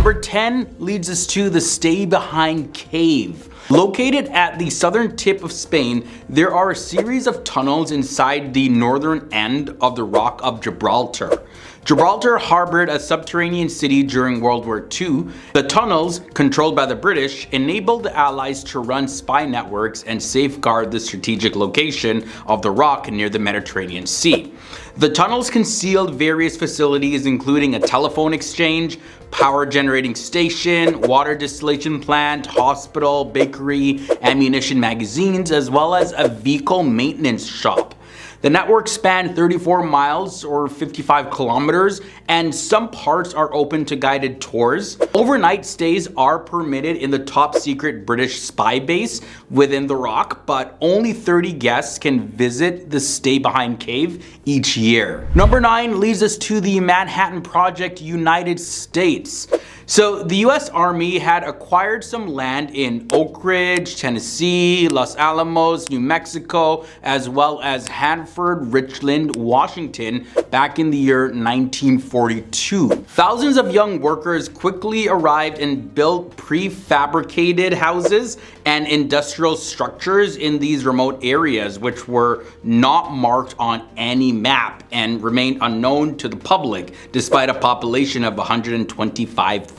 Number 10 leads us to the Stay Behind Cave. Located at the southern tip of Spain, there are a series of tunnels inside the northern end of the Rock of Gibraltar. Gibraltar harbored a subterranean city during World War II. The tunnels, controlled by the British, enabled the Allies to run spy networks and safeguard the strategic location of the rock near the Mediterranean Sea. The tunnels concealed various facilities including a telephone exchange, power generating station, water distillation plant, hospital, bakery, ammunition magazines, as well as a vehicle maintenance shop. The network spanned 34 miles or 55 kilometers, and some parts are open to guided tours. Overnight stays are permitted in the top secret British spy base within the rock, but only 30 guests can visit the Stay Behind Cave each year. Number 9 leads us to the Manhattan Project, United States. So the US Army had acquired some land in Oak Ridge, Tennessee, Los Alamos, New Mexico, as well as Hanford, Richland, Washington back in the year 1942. Thousands of young workers quickly arrived and built prefabricated houses and industrial structures in these remote areas, which were not marked on any map and remained unknown to the public despite a population of 125,000.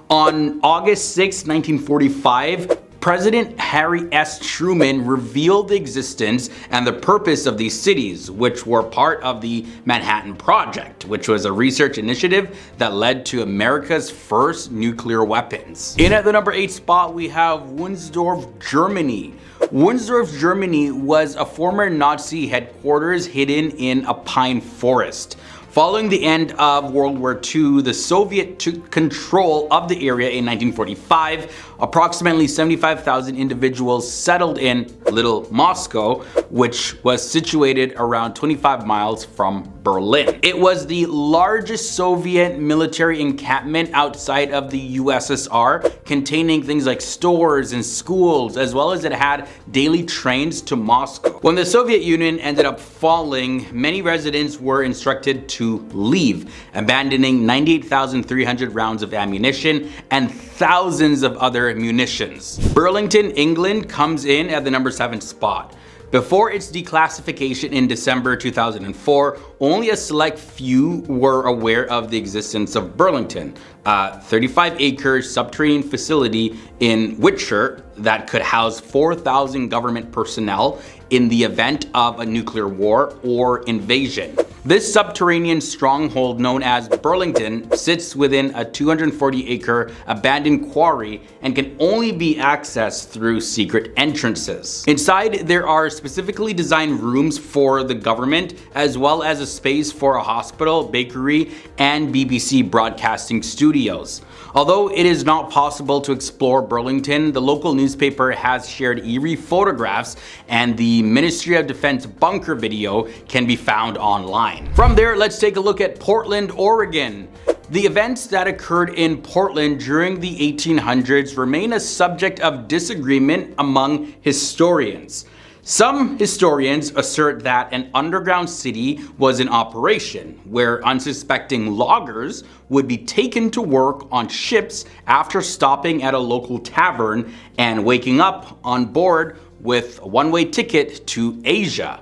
On August 6, 1945, President Harry S. Truman revealed the existence and the purpose of these cities, which were part of the Manhattan Project, which was a research initiative that led to America's first nuclear weapons. In at the number 8 spot, we have Wunsdorf, Germany. Wunsdorf, Germany was a former Nazi headquarters hidden in a pine forest. Following the end of World War II, the Soviet took control of the area in 1945. Approximately 75,000 individuals settled in Little Moscow, which was situated around 25 miles from Berlin. It was the largest Soviet military encampment outside of the USSR, containing things like stores and schools, as well as it had daily trains to Moscow. When the Soviet Union ended up falling, many residents were instructed to leave, abandoning 98,300 rounds of ammunition and thousands of other munitions. Burlington, England comes in at the number 7 spot. Before its declassification in December 2004, only a select few were aware of the existence of Burlington, a 35-acre subterranean facility in Wiltshire that could house 4,000 government personnel in the event of a nuclear war or invasion. This subterranean stronghold, known as Burlington, sits within a 240-acre abandoned quarry and can only be accessed through secret entrances. Inside, there are specifically designed rooms for the government, as well as a space for a hospital, bakery, and BBC broadcasting studios. Although it is not possible to explore Burlington, the local newspaper has shared eerie photographs, and the Ministry of Defense bunker video can be found online. From there, let's take a look at Portland, Oregon. The events that occurred in Portland during the 1800s remain a subject of disagreement among historians. Some historians assert that an underground city was in operation, where unsuspecting loggers would be taken to work on ships after stopping at a local tavern and waking up on board with a one-way ticket to Asia.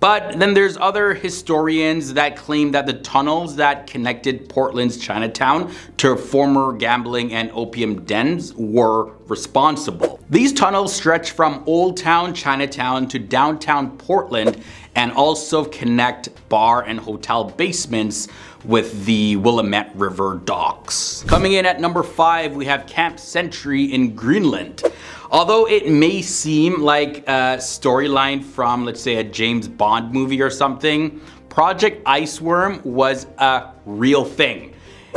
But then there's other historians that claim that the tunnels that connected Portland's Chinatown to former gambling and opium dens were responsible. These tunnels stretch from Old Town Chinatown to downtown Portland and also connect bar and hotel basements with the Willamette River docks. Coming in at number 5, we have Camp Century in Greenland. Although it may seem like a storyline from, let's say, a James Bond movie or something, Project Iceworm was a real thing.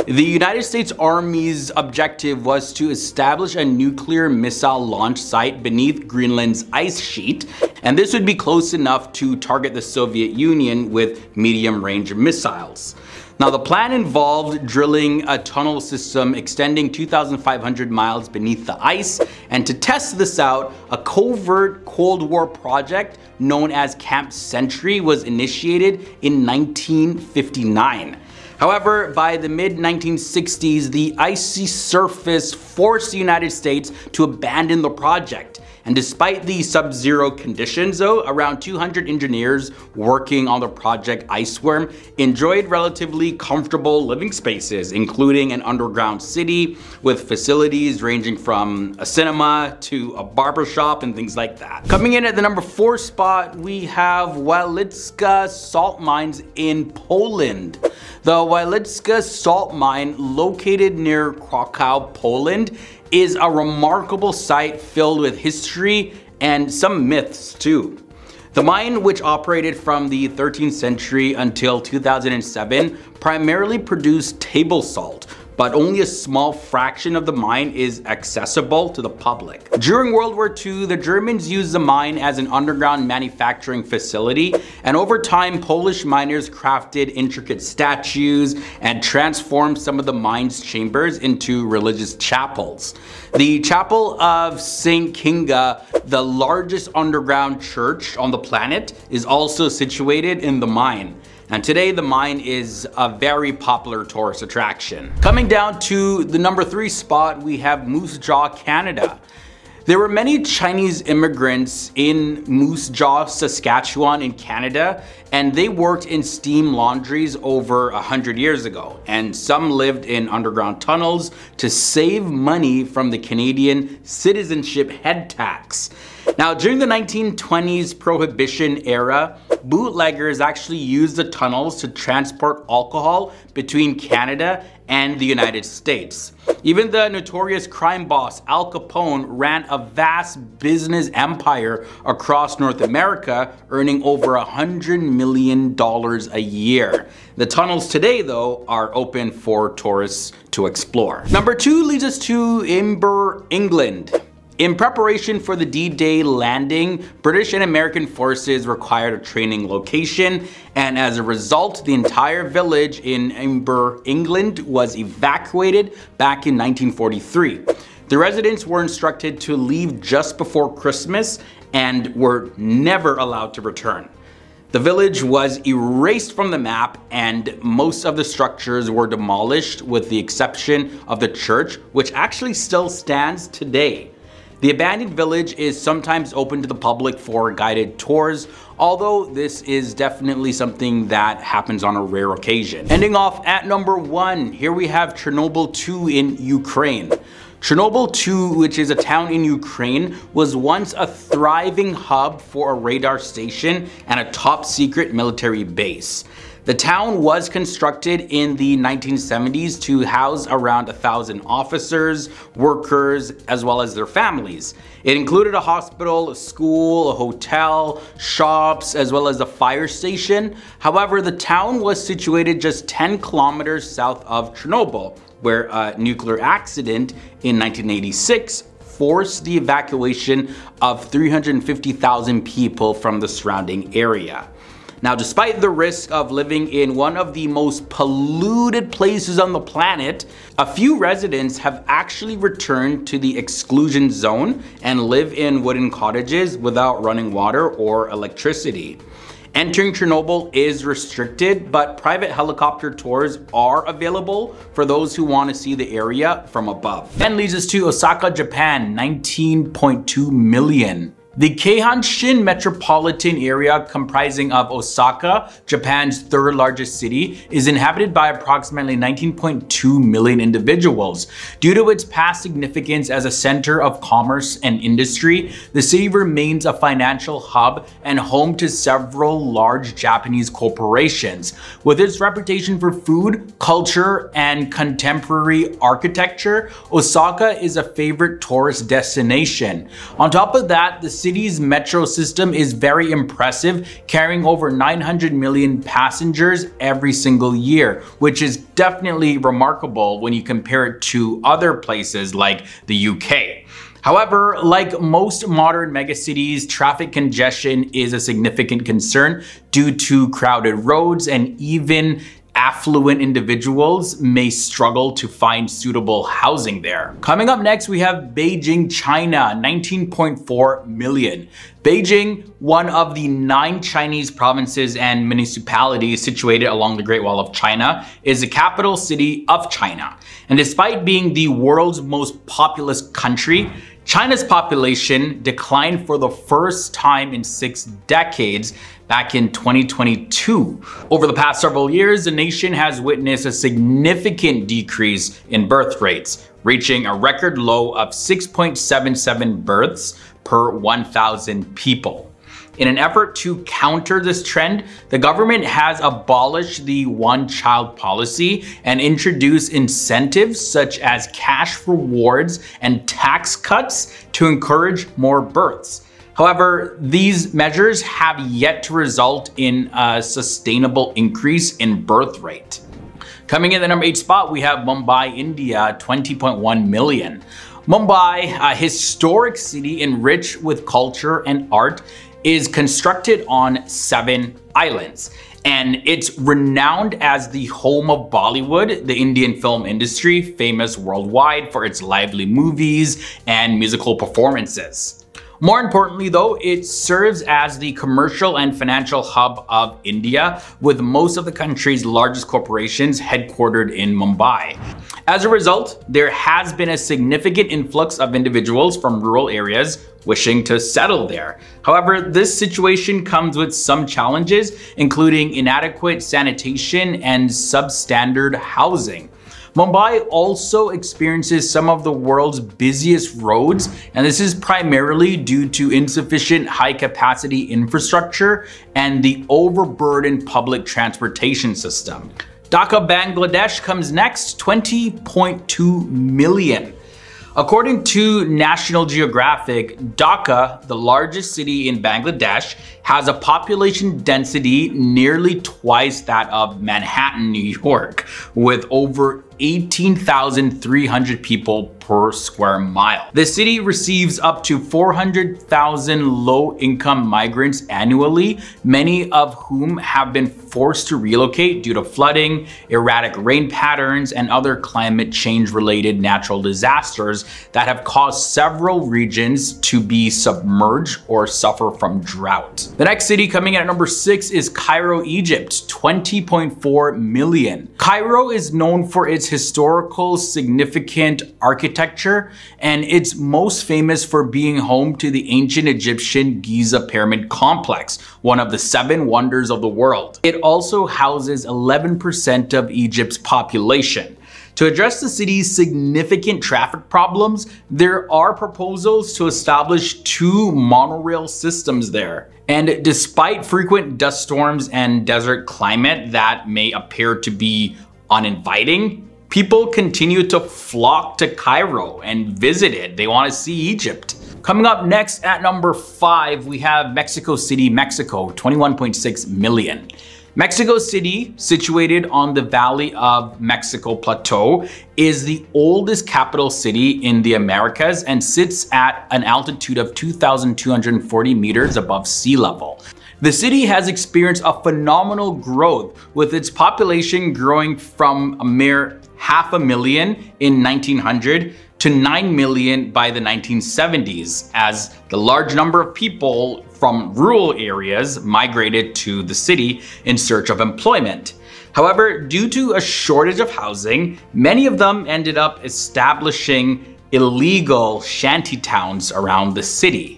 The United States Army's objective was to establish a nuclear missile launch site beneath Greenland's ice sheet, and this would be close enough to target the Soviet Union with medium-range missiles. Now, the plan involved drilling a tunnel system extending 2,500 miles beneath the ice, and to test this out, a covert Cold War project known as Camp Century was initiated in 1959. However, by the mid-1960s, the icy surface forced the United States to abandon the project. And despite the sub-zero conditions though, around 200 engineers working on the project Iceworm enjoyed relatively comfortable living spaces, including an underground city with facilities ranging from a cinema to a barbershop and things like that. Coming in at the number 4 spot, we have WIELICZKA salt mines in Poland. The WIELICZKA salt mine, located near Krakow, Poland, is a remarkable site filled with history and some myths too. The mine, which operated from the 13th century until 2007, primarily produced table salt, but only a small fraction of the mine is accessible to the public. During World War II, the Germans used the mine as an underground manufacturing facility, and over time, Polish miners crafted intricate statues and transformed some of the mine's chambers into religious chapels. The Chapel of St. Kinga, the largest underground church on the planet, is also situated in the mine. And today the mine is a very popular tourist attraction. Coming down to the number 3 spot, we have Moose Jaw, Canada. There were many Chinese immigrants in Moose Jaw, Saskatchewan in Canada, and they worked in steam laundries over 100 years ago. And some lived in underground tunnels to save money from the Canadian citizenship head tax. Now, during the 1920s Prohibition era, bootleggers actually used the tunnels to transport alcohol between Canada and the United States. Even the notorious crime boss Al Capone ran a vast business empire across North America, earning over $100 million a year. The tunnels today, though, are open for tourists to explore. Number 2 leads us to IMBER, England. In preparation for the D-Day landing, British and American forces required a training location, and as a result, the entire village in IMBER, England was evacuated back in 1943. The residents were instructed to leave just before Christmas and were never allowed to return. The village was erased from the map, and most of the structures were demolished with the exception of the church, which actually still stands today. The abandoned village is sometimes open to the public for guided tours, although this is definitely something that happens on a rare occasion. Ending off at number 1, here we have Chernobyl 2 in Ukraine. Chernobyl 2, which is a town in Ukraine, was once a thriving hub for a radar station and a top secret military base. The town was constructed in the 1970s to house around 1,000 officers, workers, as well as their families. It included a hospital, a school, a hotel, shops, as well as a fire station. However, the town was situated just 10 kilometers south of Chernobyl, where a nuclear accident in 1986 forced the evacuation of 350,000 people from the surrounding area. Now, despite the risk of living in one of the most polluted places on the planet, a few residents have actually returned to the exclusion zone and live in wooden cottages without running water or electricity. Entering Chernobyl is restricted, but private helicopter tours are available for those who want to see the area from above. Then leads us to Osaka, Japan, 19.2 million. The Keihanshin metropolitan area, comprising of Osaka, Japan's 3rd largest city, is inhabited by approximately 19.2 million individuals. Due to its past significance as a center of commerce and industry, the city remains a financial hub and home to several large Japanese corporations. With its reputation for food, culture, and contemporary architecture, Osaka is a favorite tourist destination. On top of that, the city's metro system is very impressive, carrying over 900 million passengers every single year, which is definitely remarkable when you compare it to other places like the UK. However, like most modern megacities, traffic congestion is a significant concern due to crowded roads and even affluent individuals may struggle to find suitable housing there. Coming up next, we have Beijing, China, 19.4 million. Beijing, one of the 9 Chinese provinces and municipalities situated along the Great Wall of China, is the capital city of China. And despite being the world's most populous country, China's population declined for the first time in 6 decades back in 2022. Over the past several years, the nation has witnessed a significant decrease in birth rates, reaching a record low of 6.77 births per 1,000 people. In an effort to counter this trend, the government has abolished the one-child policy and introduced incentives such as cash rewards and tax cuts to encourage more births. However, these measures have yet to result in a sustainable increase in birth rate. Coming in at the number 8 spot, we have Mumbai, India, 20.1 million. Mumbai, a historic city enriched with culture and art, is constructed on 7 islands. And it's renowned as the home of Bollywood, the Indian film industry, famous worldwide for its lively movies and musical performances. More importantly though, it serves as the commercial and financial hub of India, with most of the country's largest corporations headquartered in Mumbai. As a result, there has been a significant influx of individuals from rural areas wishing to settle there. However, this situation comes with some challenges, including inadequate sanitation and substandard housing. Mumbai also experiences some of the world's busiest roads, and this is primarily due to insufficient high-capacity infrastructure and the overburdened public transportation system. Dhaka, Bangladesh comes next, 20.2 million. According to National Geographic, Dhaka, the largest city in Bangladesh, has a population density nearly twice that of Manhattan, New York, with over 18,300 people per square mile. The city receives up to 400,000 low-income migrants annually, many of whom have been forced to relocate due to flooding, erratic rain patterns, and other climate change-related natural disasters that have caused several regions to be submerged or suffer from drought. The next city coming in at number 6 is Cairo, Egypt, 20.4 million. Cairo is known for its historical significant architecture, and it's most famous for being home to the ancient Egyptian Giza Pyramid Complex, one of the 7 wonders of the world. It also houses 11% of Egypt's population. To address the city's significant traffic problems, there are proposals to establish 2 monorail systems there. And despite frequent dust storms and desert climate that may appear to be uninviting, people continue to flock to Cairo and visit it. They want to see Egypt. Coming up next at number 5, we have Mexico City, Mexico, 21.6 million. Mexico City, situated on the Valley of Mexico Plateau, is the oldest capital city in the Americas and sits at an altitude of 2,240 meters above sea level. The city has experienced a phenomenal growth, with its population growing from a mere 500,000 in 1900 to 9 million by the 1970s, as the large number of people from rural areas migrated to the city in search of employment. However, due to a shortage of housing, many of them ended up establishing illegal shantytowns around the city.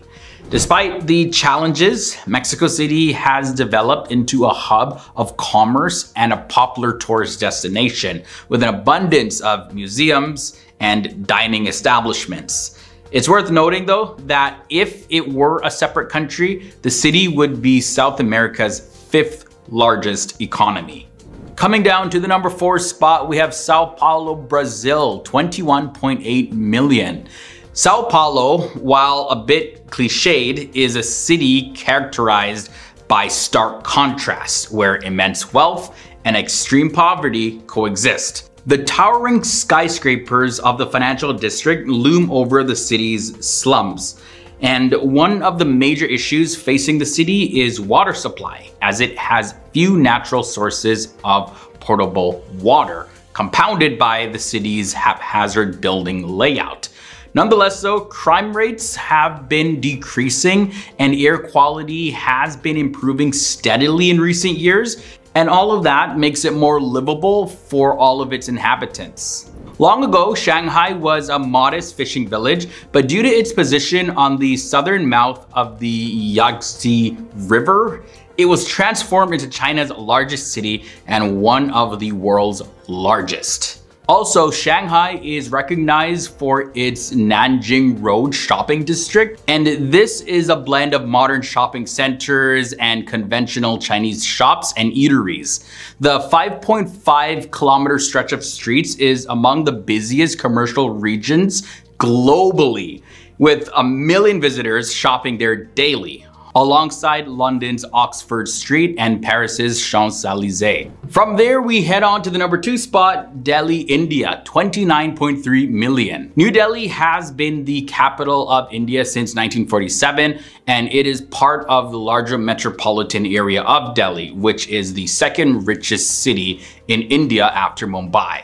Despite the challenges, Mexico City has developed into a hub of commerce and a popular tourist destination, with an abundance of museums and dining establishments. It's worth noting though that if it were a separate country, the city would be South America's 5th largest economy. Coming down to the number 4 spot, we have Sao Paulo, Brazil, 21.8 million. Sao Paulo, while a bit cliched, is a city characterized by stark contrasts, where immense wealth and extreme poverty coexist. The towering skyscrapers of the financial district loom over the city's slums. And one of the major issues facing the city is water supply, as it has few natural sources of potable water, compounded by the city's haphazard building layout. Nonetheless though, crime rates have been decreasing and air quality has been improving steadily in recent years, and all of that makes it more livable for all of its inhabitants. Long ago, Shanghai was a modest fishing village, but due to its position on the southern mouth of the Yangtze River, it was transformed into China's largest city and one of the world's largest. Also, Shanghai is recognized for its Nanjing Road shopping district, and this is a blend of modern shopping centers and conventional Chinese shops and eateries. The 5.5 kilometer stretch of streets is among the busiest commercial regions globally, with 1 million visitors shopping there daily, alongside London's Oxford Street and Paris's Champs-Élysées. From there, we head on to the number 2 spot, Delhi, India, 29.3 million. New Delhi has been the capital of India since 1947, and it is part of the larger metropolitan area of Delhi, which is the second richest city in India after Mumbai.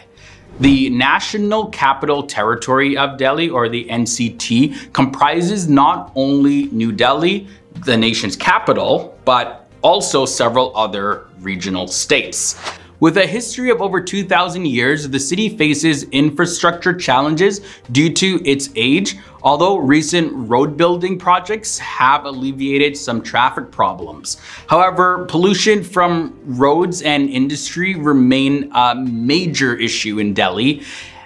The National Capital Territory of Delhi, or the NCT, comprises not only New Delhi, the nation's capital, but also several other regional states. With a history of over 2,000 years, the city faces infrastructure challenges due to its age, although recent road building projects have alleviated some traffic problems. However, pollution from roads and industry remain a major issue in Delhi,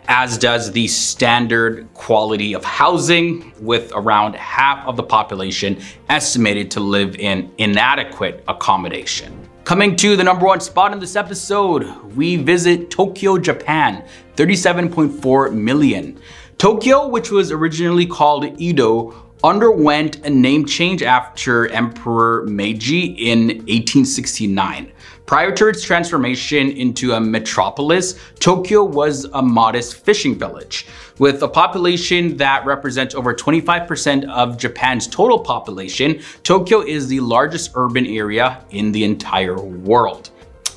as does the standard quality of housing, with around half of the population estimated to live in inadequate accommodation. Coming to the number 1 spot in this episode, we visit Tokyo, Japan, 37.4 million. Tokyo, which was originally called Edo, underwent a name change after Emperor Meiji in 1869. Prior to its transformation into a metropolis, Tokyo was a modest fishing village. With a population that represents over 25% of Japan's total population, Tokyo is the largest urban area in the entire world.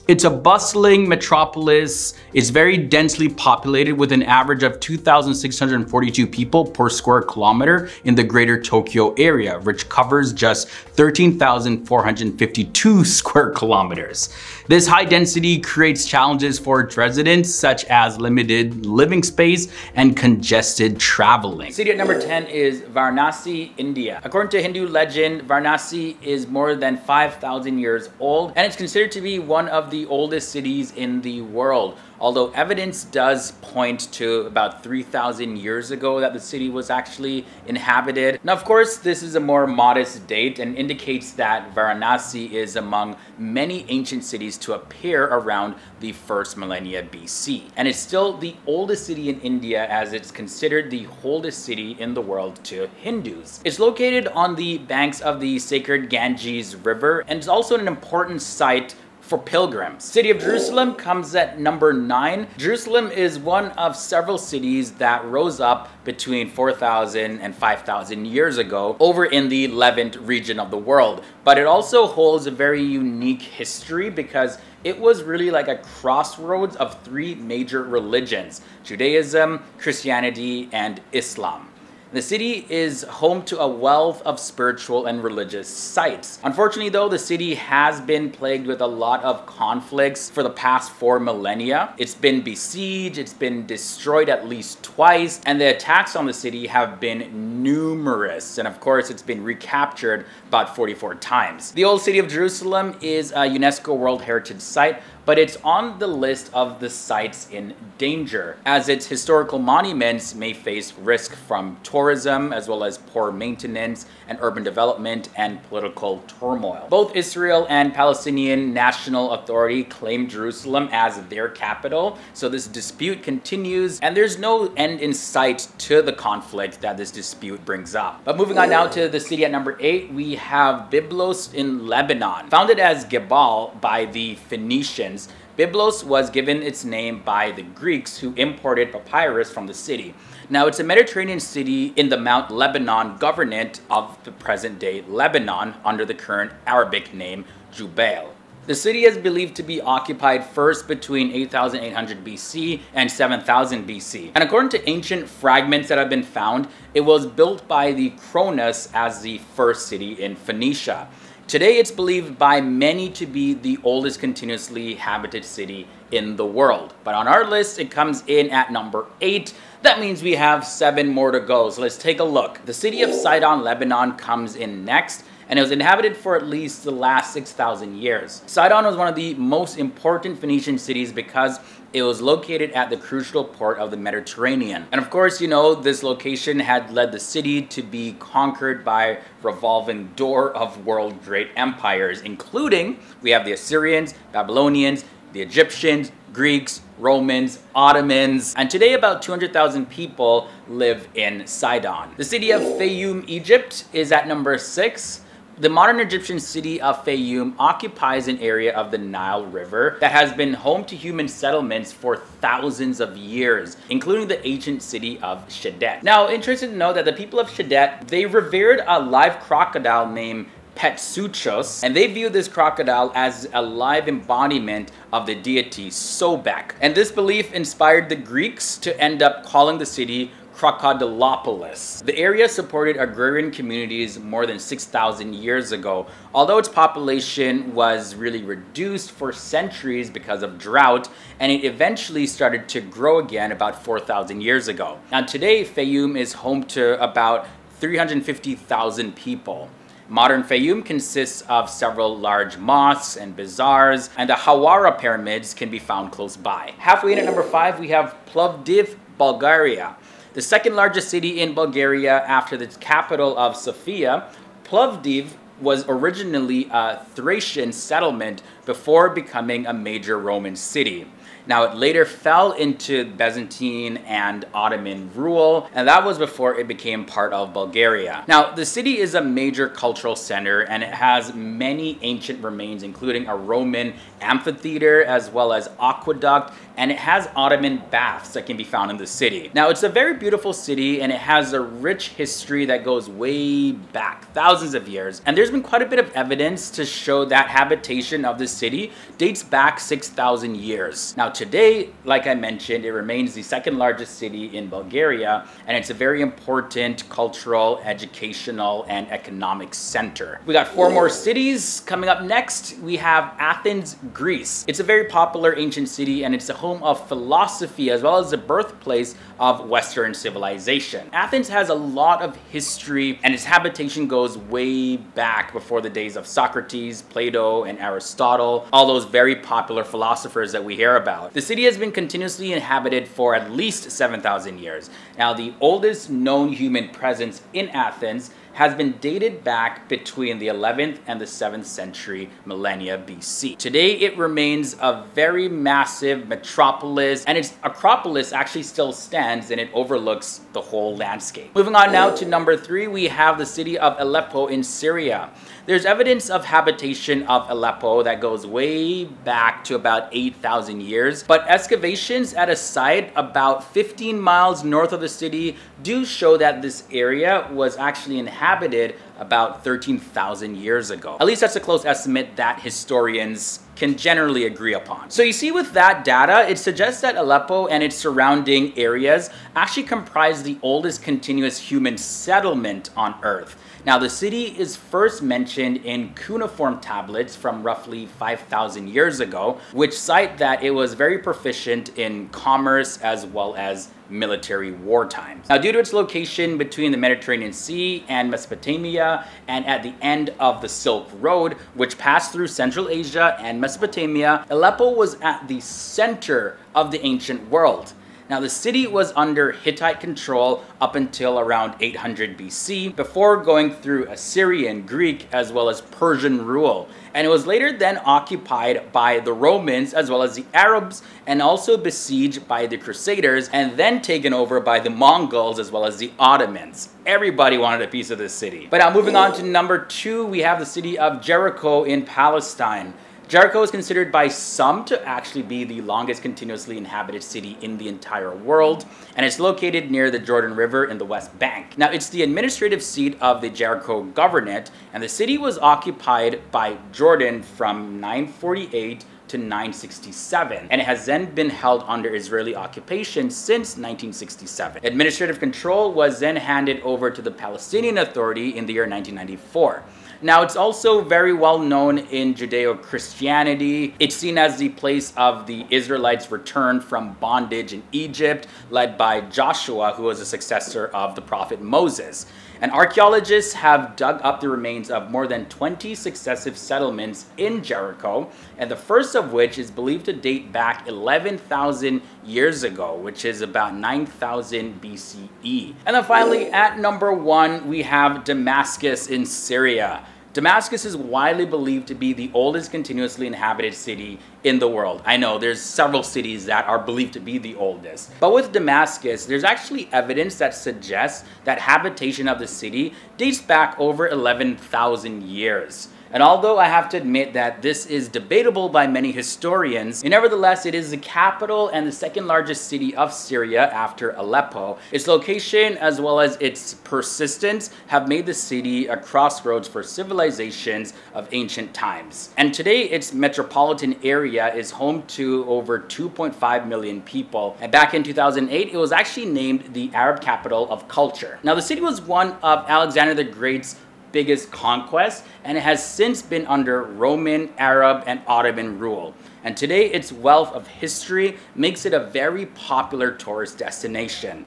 It's a bustling metropolis. It's very densely populated with an average of 2,642 people per square kilometer in the greater Tokyo area, which covers just 13,452 square kilometers. This high density creates challenges for its residents, such as limited living space and congested traveling. City at number 10 is Varanasi, India. According to Hindu legend, Varanasi is more than 5,000 years old, and it's considered to be one of the oldest cities in the world, although evidence does point to about 3,000 years ago that the city was actually inhabited. Now, of course, this is a more modest date and indicates that Varanasi is among many ancient cities to appear around the 1st millennia BC. And it's still the oldest city in India, as it's considered the oldest city in the world to Hindus. It's located on the banks of the sacred Ganges River, and it's also an important site for pilgrims. City of Jerusalem comes at number 9. Jerusalem is one of several cities that rose up between 4,000 and 5,000 years ago over in the Levant region of the world. But it also holds a very unique history because it was really like a crossroads of 3 major religions: Judaism, Christianity, and Islam. The city is home to a wealth of spiritual and religious sites. Unfortunately though, the city has been plagued with a lot of conflicts for the past 4 millennia. It's been besieged, it's been destroyed at least twice, and the attacks on the city have been numerous. And of course, it's been recaptured about 44 times. The old city of Jerusalem is a UNESCO World Heritage Site, but it's on the list of the sites in danger, as its historical monuments may face risk from tourism, as well as poor maintenance and urban development and political turmoil. Both Israel and Palestinian National Authority claim Jerusalem as their capital, so this dispute continues, and there's no end in sight to the conflict that this dispute brings up. But moving on now to the city at number 8, we have Byblos in Lebanon. Founded as Gebal by the Phoenicians, Byblos was given its name by the Greeks, who imported papyrus from the city. Now, it's a Mediterranean city in the Mount Lebanon governorate of the present-day Lebanon under the current Arabic name Jubail. The city is believed to be occupied first between 8800 BC and 7000 BC. And according to ancient fragments that have been found, it was built by the Cronus as the first city in Phoenicia. Today, it's believed by many to be the oldest continuously inhabited city in the world. But on our list, it comes in at number 8. That means we have 7 more to go. So let's take a look. The city of Sidon, Lebanon comes in next, and it was inhabited for at least the last 6,000 years. Sidon was one of the most important Phoenician cities because it was located at the crucial port of the Mediterranean. And of course, you know, this location had led the city to be conquered by revolving door of world great empires, including, we have the Assyrians, Babylonians, the Egyptians, Greeks, Romans, Ottomans, and today about 200,000 people live in Sidon. The city of Fayoum, Egypt is at number 6. The modern Egyptian city of Fayoum occupies an area of the Nile River that has been home to human settlements for thousands of years, including the ancient city of Shedet. Now, interesting to know that the people of Shedet, they revered a live crocodile named Petsuchos, and they view this crocodile as a live embodiment of the deity Sobek. And this belief inspired the Greeks to end up calling the city Crocodilopolis. The area supported agrarian communities more than 6,000 years ago, although its population was really reduced for centuries because of drought, and it eventually started to grow again about 4,000 years ago. Now today, Fayoum is home to about 350,000 people. Modern Fayoum consists of several large mosques and bazaars, and the Hawara pyramids can be found close by. Halfway in at number 5, we have Plovdiv, Bulgaria. The second largest city in Bulgaria after the capital of Sofia, Plovdiv was originally a Thracian settlement before becoming a major Roman city. Now, it later fell into Byzantine and Ottoman rule, and that was before it became part of Bulgaria. Now, the city is a major cultural center, and it has many ancient remains, including a Roman amphitheater, as well as aqueduct, and it has Ottoman baths that can be found in the city. Now, it's a very beautiful city, and it has a rich history that goes way back, thousands of years. And there's been quite a bit of evidence to show that habitation of the city dates back 6,000 years. Now, today, like I mentioned, it remains the second largest city in Bulgaria, and it's a very important cultural, educational, and economic center. We got 4 more cities coming up next. We have Athens, Greece. It's a very popular ancient city, and it's the home of philosophy as well as the birthplace of Western civilization. Athens has a lot of history, and its habitation goes way back before the days of Socrates, Plato, and Aristotle, all those very popular philosophers that we hear about. The city has been continuously inhabited for at least 7,000 years. Now, the oldest known human presence in Athens has been dated back between the 11th and the 7th century millennia BC. Today, it remains a very massive metropolis, and its Acropolis actually still stands, and it overlooks the whole landscape. Moving on now to number 3, we have the city of Aleppo in Syria. There's evidence of habitation of Aleppo that goes way back to about 8,000 years, but excavations at a site about 15 miles north of the city do show that this area was actually inhabited about 13,000 years ago. At least that's a close estimate that historians can generally agree upon. So you see, with that data, it suggests that Aleppo and its surrounding areas actually comprise the oldest continuous human settlement on Earth. Now, the city is first mentioned in cuneiform tablets from roughly 5,000 years ago, which cite that it was very proficient in commerce as well as military wartime. Now, due to its location between the Mediterranean Sea and Mesopotamia, and at the end of the Silk Road, which passed through Central Asia and Mesopotamia, Aleppo was at the center of the ancient world. Now, the city was under Hittite control up until around 800 BC, before going through Assyrian, Greek, as well as Persian rule. And it was later then occupied by the Romans as well as the Arabs, and also besieged by the Crusaders, and then taken over by the Mongols as well as the Ottomans. Everybody wanted a piece of this city. But now, moving on to number 2, we have the city of Jericho in Palestine. Jericho is considered by some to actually be the longest continuously inhabited city in the entire world, and it's located near the Jordan River in the West Bank. Now, it's the administrative seat of the Jericho Governorate, and the city was occupied by Jordan from 948 to 967, and it has then been held under Israeli occupation since 1967. Administrative control was then handed over to the Palestinian Authority in the year 1994. Now, it's also very well known in Judeo-Christianity. It's seen as the place of the Israelites' return from bondage in Egypt, led by Joshua, who was a successor of the prophet Moses. And archaeologists have dug up the remains of more than 20 successive settlements in Jericho, and the first of which is believed to date back 11,000 years ago, which is about 9,000 BCE. And then finally, at number 1, we have Damascus in Syria. Damascus is widely believed to be the oldest continuously inhabited city in the world. I know there's several cities that are believed to be the oldest. But with Damascus, there's actually evidence that suggests that habitation of the city dates back over 11,000 years. And although I have to admit that this is debatable by many historians, nevertheless it is the capital and the second largest city of Syria after Aleppo. Its location as well as its persistence have made the city a crossroads for civilizations of ancient times. And today its metropolitan area is home to over 2.5 million people. And back in 2008, it was actually named the Arab capital of culture. Now, the city was one of Alexander the Great's biggest conquest, and it has since been under Roman, Arab, and Ottoman rule. And today, its wealth of history makes it a very popular tourist destination.